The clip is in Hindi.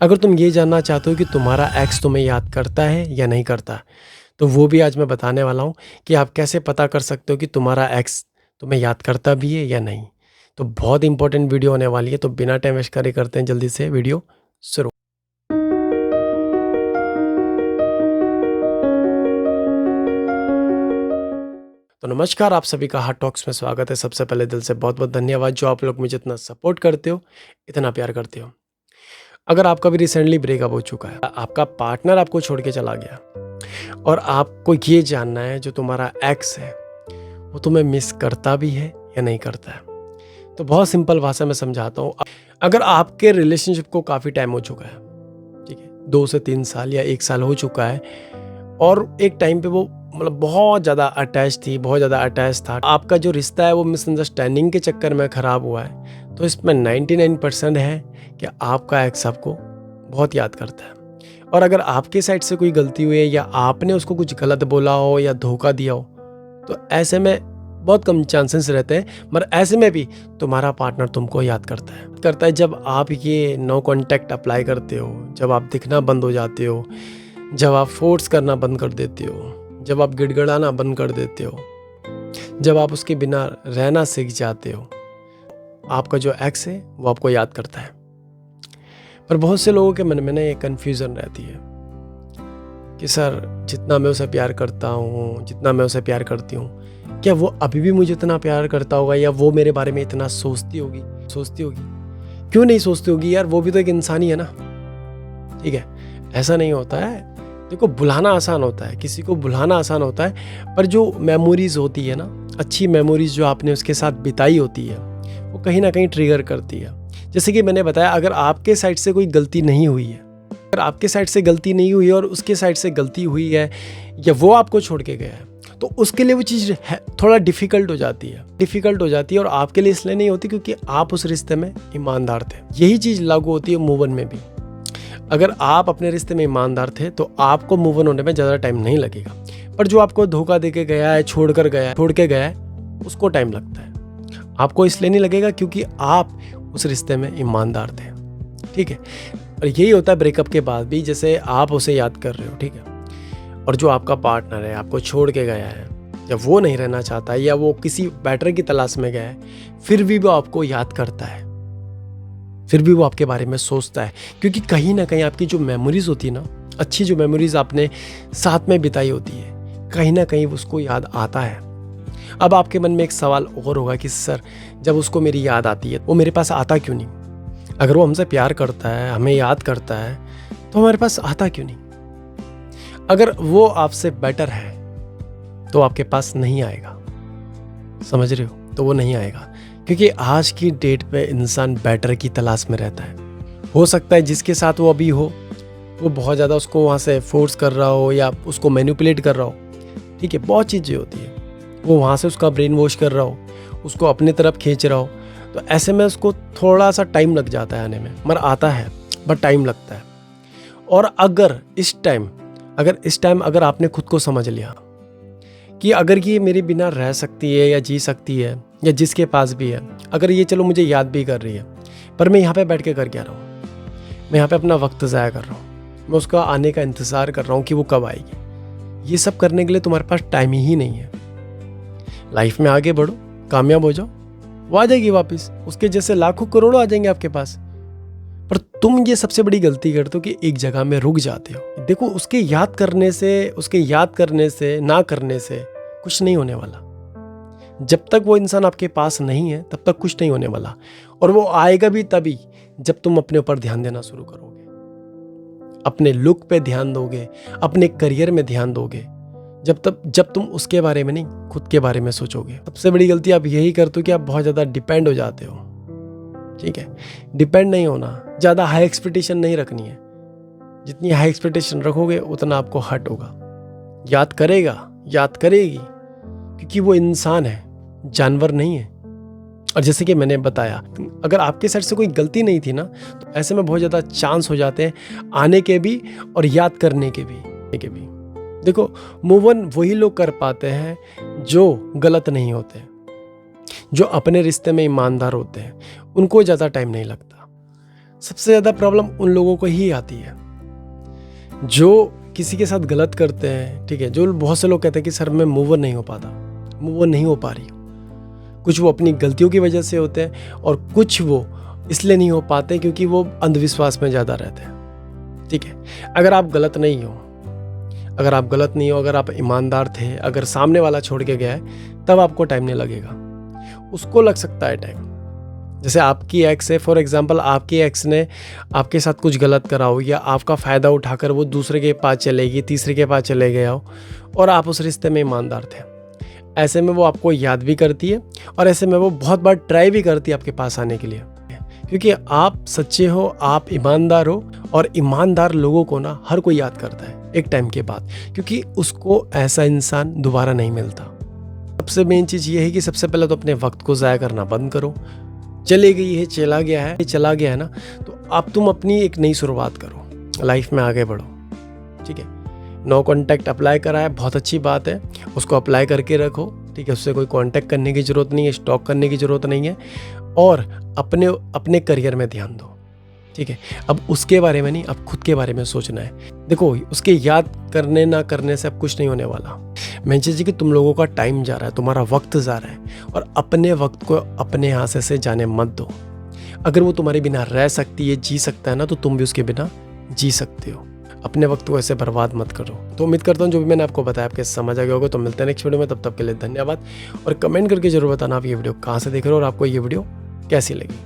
अगर तुम ये जानना चाहते हो कि तुम्हारा एक्स तुम्हें याद करता है या नहीं करता, तो वो भी आज मैं बताने वाला हूँ कि आप कैसे पता कर सकते हो कि तुम्हारा एक्स तुम्हें याद करता भी है या नहीं। तो बहुत इंपॉर्टेंट वीडियो होने वाली है, तो बिना टाइम वेस्ट करे करते हैं जल्दी से वीडियो शुरू। तो नमस्कार, आप सभी का हार्ट टॉक्स में स्वागत है। सबसे पहले दिल से बहुत बहुत धन्यवाद जो आप लोग मुझे इतना सपोर्ट करते हो, इतना प्यार करते हो। अगर आपका भी रिसेंटली ब्रेकअप हो चुका है, आपका पार्टनर आपको छोड़ के चला गया और आपको ये जानना है जो तुम्हारा एक्स है वो तुम्हें मिस करता भी है या नहीं करता है, तो बहुत सिंपल भाषा में समझाता हूँ। अगर आपके रिलेशनशिप को काफ़ी टाइम हो चुका है, ठीक है, 2 से 3 साल या 1 साल हो चुका है, और एक टाइम पे वो बहुत ज़्यादा अटैच थी, बहुत ज़्यादा अटैच था, आपका जो रिश्ता है वो मिसअंडरस्टैंडिंग के चक्कर में ख़राब हुआ है, तो इसमें 99% है कि आपका एक्स आपको बहुत याद करता है। और अगर आपके साइड से कोई गलती हुई है या आपने उसको कुछ गलत बोला हो या धोखा दिया हो, तो ऐसे में बहुत कम चांसेस रहते हैं, मगर ऐसे में भी तुम्हारा पार्टनर तुमको याद करता है जब आप ये नो कॉन्टैक्ट अप्लाई करते हो, जब आप दिखना बंद हो जाते हो, जब आप फोर्स करना बंद कर देते हो, जब आप गिड़गिड़ाना बंद कर देते हो, जब आप उसके बिना रहना सीख जाते हो, आपका जो एक्स है वो आपको याद करता है। पर बहुत से लोगों के मन में ना ये कन्फ्यूज़न रहती है कि सर, जितना मैं उसे प्यार करता हूँ, जितना मैं उसे प्यार करती हूँ, क्या वो अभी भी मुझे इतना प्यार करता होगा, या वो मेरे बारे में इतना सोचती होगी। क्यों नहीं सोचती होगी यार, वो भी तो एक इंसान ही है ना। ठीक है, ऐसा नहीं होता है। देखो, बुलाना आसान होता है, किसी को बुलाना आसान होता है, पर जो मेमोरीज होती है ना, अच्छी मेमोरीज जो आपने उसके साथ बिताई होती है, वो कहीं ना कहीं ट्रिगर करती है। जैसे कि मैंने बताया, अगर आपके साइड से कोई गलती नहीं हुई है, अगर आपके साइड से गलती नहीं हुई है और उसके साइड से गलती हुई है, या वो आपको छोड़ के गया है, तो उसके लिए वो चीज़ थोड़ा डिफ़िकल्ट हो जाती है। और आपके लिए इसलिए नहीं होती क्योंकि आप उस रिश्ते में ईमानदार थे। यही चीज़ लागू होती है मूव ऑन में भी। अगर आप अपने रिश्ते में ईमानदार थे तो आपको मूव ऑन होने में ज़्यादा टाइम नहीं लगेगा, पर जो आपको धोखा दे के गया है, छोड़ के गया है, उसको टाइम लगता है। आपको इसलिए नहीं लगेगा क्योंकि आप उस रिश्ते में ईमानदार थे। ठीक है, और यही होता है ब्रेकअप के बाद भी। जैसे आप उसे याद कर रहे हो, ठीक है, और जो आपका पार्टनर है आपको छोड़ के गया है, या वो नहीं रहना चाहता है, या वो किसी बेटर की तलाश में गया है, फिर भी वो आपको याद करता है, फिर भी वो आपके बारे में सोचता है, क्योंकि कहीं ना कहीं आपकी जो मेमोरीज होती है ना, अच्छी जो मेमोरीज आपने साथ में बिताई होती है, कहीं ना कहीं उसको याद आता है। अब आपके मन में एक सवाल और होगा कि सर, जब उसको मेरी याद आती है वो मेरे पास आता क्यों नहीं? अगर वो हमसे प्यार करता है, हमें याद करता है, तो हमारे पास आता क्यों नहीं? अगर वो आपसे बेटर है तो आपके पास नहीं आएगा, समझ रहे हो? तो वो नहीं आएगा, क्योंकि आज की डेट पे इंसान बेटर की तलाश में रहता है। हो सकता है जिसके साथ वो अभी हो वो बहुत ज़्यादा उसको वहाँ से फोर्स कर रहा हो, या उसको मैनिपुलेट कर रहा हो। ठीक है, बहुत चीज़ें होती है, वो वहाँ से उसका ब्रेन वॉश कर रहा हो, उसको अपने तरफ खींच रहा हो, तो ऐसे में उसको थोड़ा सा टाइम लग जाता है आने में, मगर आता है, बट टाइम लगता है। और अगर इस टाइम अगर आपने खुद को समझ लिया कि अगर ये मेरे बिना रह सकती है या जी सकती है, या जिसके पास भी है, अगर ये चलो मुझे याद भी कर रही है, पर मैं यहाँ पे बैठ के कर क्या रहा हूँ? मैं यहाँ पे अपना वक्त ज़ाया कर रहा हूँ, मैं उसका आने का इंतज़ार कर रहा हूँ कि वो कब आएगी। ये सब करने के लिए तुम्हारे पास टाइम ही नहीं है। लाइफ में आगे बढ़ो, कामयाब हो जाओ, वो आ जाएगी वापस, उसके जैसे लाखों करोड़ों आ जाएंगे आपके पास। पर तुम ये सबसे बड़ी गलती करते हो कि एक जगह में रुक जाते हो। देखो, उसके याद करने से ना करने से कुछ नहीं होने वाला। जब तक वो इंसान आपके पास नहीं है तब तक कुछ नहीं होने वाला, और वो आएगा भी तभी जब तुम अपने ऊपर ध्यान देना शुरू करोगे, अपने लुक पे ध्यान दोगे, अपने करियर में ध्यान दोगे, जब तुम उसके बारे में नहीं, खुद के बारे में सोचोगे। सबसे बड़ी गलती आप यही करते हो कि आप बहुत ज़्यादा डिपेंड हो जाते हो। ठीक है, डिपेंड नहीं होना, ज़्यादा हाई एक्सपेक्टेशन नहीं रखनी है। जितनी हाई एक्सपेक्टेशन रखोगे उतना आपको हर्ट होगा। याद करेगी, क्योंकि वो इंसान है, जानवर नहीं है। और जैसे कि मैंने बताया, अगर आपके साइड से कोई गलती नहीं थी ना, तो ऐसे में बहुत ज़्यादा चांस हो जाते हैं आने के भी और याद करने के भी। देखो, मूव ऑन वही लोग कर पाते हैं जो गलत नहीं होते, जो अपने रिश्ते में ईमानदार होते हैं, उनको ज़्यादा टाइम नहीं लगता। सबसे ज़्यादा प्रॉब्लम उन लोगों को ही आती है जो किसी के साथ गलत करते हैं, ठीक है। जो बहुत से लोग कहते हैं कि सर मैं मूव ऑन नहीं हो पाता, मूव ऑन नहीं हो पा रही हूँ। कुछ वो अपनी गलतियों की वजह से होते हैं और कुछ वो इसलिए नहीं हो पाते क्योंकि वो अंधविश्वास में ज़्यादा रहते हैं, ठीक है। अगर आप गलत नहीं हो, अगर आप ईमानदार थे, अगर सामने वाला छोड़ के गया है, तब आपको टाइम नहीं लगेगा, उसको लग सकता है टाइम। जैसे आपकी एक्स है, फॉर एग्जांपल आपकी एक्स ने आपके साथ कुछ गलत करा हो या आपका फ़ायदा उठाकर वो दूसरे के पास चलेगी, तीसरे के पास चले गया हो और आप उस रिश्ते में ईमानदार थे। ऐसे में वो आपको याद भी करती है और ऐसे में वो बहुत बार ट्राई भी करती है आपके पास आने के लिए, क्योंकि आप सच्चे हो, आप ईमानदार हो। और ईमानदार लोगों को ना हर कोई याद करता है एक टाइम के बाद, क्योंकि उसको ऐसा इंसान दोबारा नहीं मिलता। सबसे मेन चीज़ ये है कि सबसे पहले तो अपने वक्त को ज़ाया करना बंद करो। चली गई है, चला गया है ना, तो अब तुम अपनी एक नई शुरुआत करो, लाइफ में आगे बढ़ो, ठीक है। नो कॉन्टैक्ट अप्लाई करा है, बहुत अच्छी बात है, उसको अप्लाई करके रखो, ठीक है। उससे कोई कांटेक्ट करने की ज़रूरत नहीं है, स्टॉक करने की ज़रूरत नहीं है, और अपने करियर में ध्यान दो, ठीक है। अब उसके बारे में नहीं, अब खुद के बारे में सोचना है। देखो, उसके याद करने ना करने से अब कुछ नहीं होने वाला। मेन चीज़ है कि तुम लोगों का टाइम जा रहा है, तुम्हारा वक्त जा रहा है, और अपने वक्त को अपने हाथ से जाने मत दो। अगर वो तुम्हारे बिना रह सकती है, जी सकता है ना, तो तुम भी उसके बिना जी सकते हो। अपने वक्त को ऐसे बर्बाद मत करो। तो उम्मीद करता हूँ जो भी मैंने आपको बताया आपके समझ आ गया होगा। तो मिलते हैं नेक्स्ट वीडियो में, तब तक के लिए धन्यवाद। और कमेंट करके जरूर बताना आप ये वीडियो कहाँ से देख रहे हो और आपको ये वीडियो कैसी लगी।